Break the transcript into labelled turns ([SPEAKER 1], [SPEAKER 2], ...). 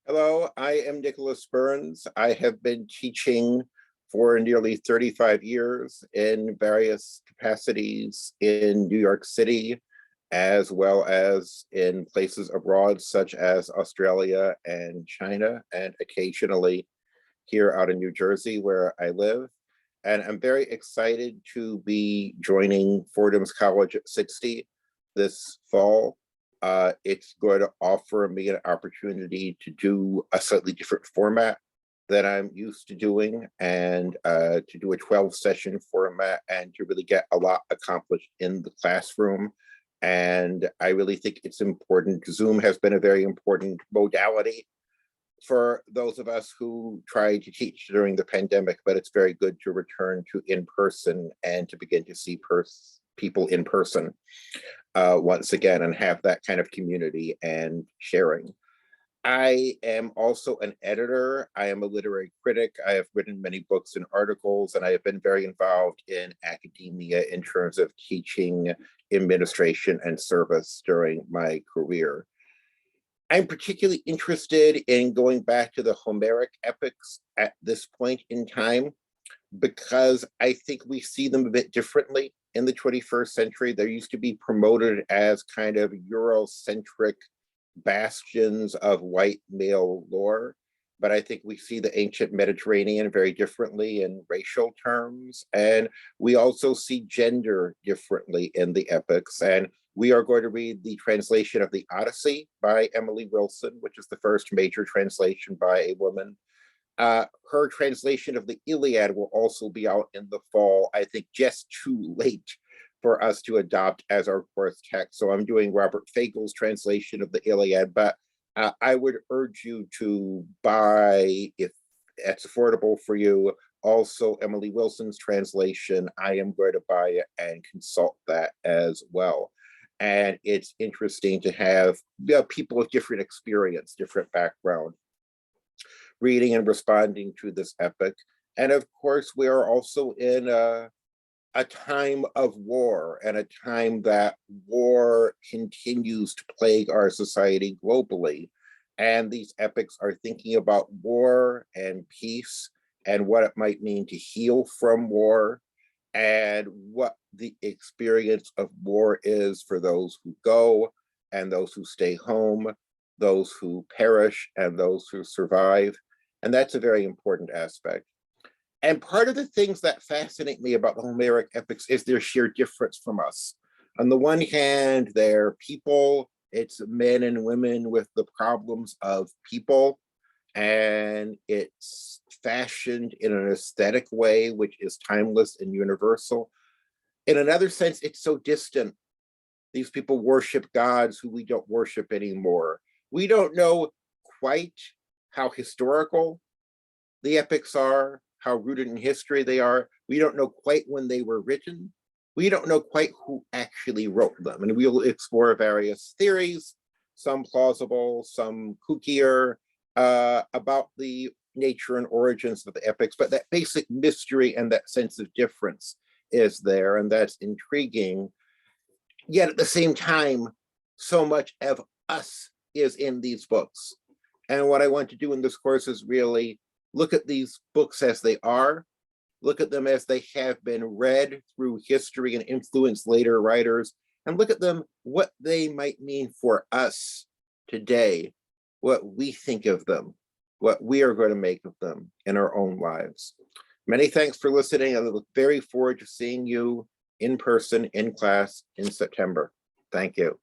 [SPEAKER 1] Hello, I am Nicholas Birns. I have been teaching for nearly 35 years in various capacities in New York City, as well as in places abroad, such as Australia and China, and occasionally here out in New Jersey, where I live. And I'm very excited to be joining Fordham's College at 60 this fall. It's going to offer me an opportunity to do a slightly different format that I'm used to doing, and to do a 12-session format and to really get a lot accomplished in the classroom. And I really think it's important. Zoom has been a very important modality for those of us who tried to teach during the pandemic, but it's very good to return to in-person and to begin to see people in person once again and have that kind of community and sharing. I am also an editor. I am a literary critic. I have written many books and articles, and I have been very involved in academia in terms of teaching, administration, and service during my career. I'm particularly interested in going back to the Homeric epics at this point in time, because I think we see them a bit differently in the 21st century. They used to be promoted as kind of Eurocentric bastions of white male lore, but I think we see the ancient Mediterranean very differently in racial terms, and we also see gender differently in the epics. And we are going to read the translation of the Odyssey by Emily Wilson, which is the first major translation by a woman. Her translation of the Iliad will also be out in the fall, I think just too late for us to adopt as our course text. So I'm doing Robert Fagel's translation of the Iliad, but I would urge you to buy, if it's affordable for you, also Emily Wilson's translation. I am going to buy it and consult that as well. And it's interesting to have people with different experience, different background, reading and responding to this epic. And of course, we are also in a time of war, and a time that war continues to plague our society globally. And these epics are thinking about war and peace and what it might mean to heal from war, and what the experience of war is for those who go and those who stay home, those who perish and those who survive. And that's a very important aspect. And part of the things that fascinate me about the Homeric epics is their sheer difference from us. On the one hand, they're people, it's men and women with the problems of people, and it's fashioned in an aesthetic way which is timeless and universal. In another sense, it's so distant. These people worship gods who we don't worship anymore. We don't know quite how historical the epics are, how rooted in history they are. We don't know quite when they were written. We don't know quite who actually wrote them. And we'll explore various theories, some plausible, some kookier, about the nature and origins of the epics, but that basic mystery and that sense of difference is there, and that's intriguing. Yet at the same time, so much of us is in these books. And what I want to do in this course is really look at these books as they are, look at them as they have been read through history and influence later writers, and look at them, what they might mean for us today, what we think of them, what we are going to make of them in our own lives. Many thanks for listening. I look very forward to seeing you in person, in class, in September. Thank you.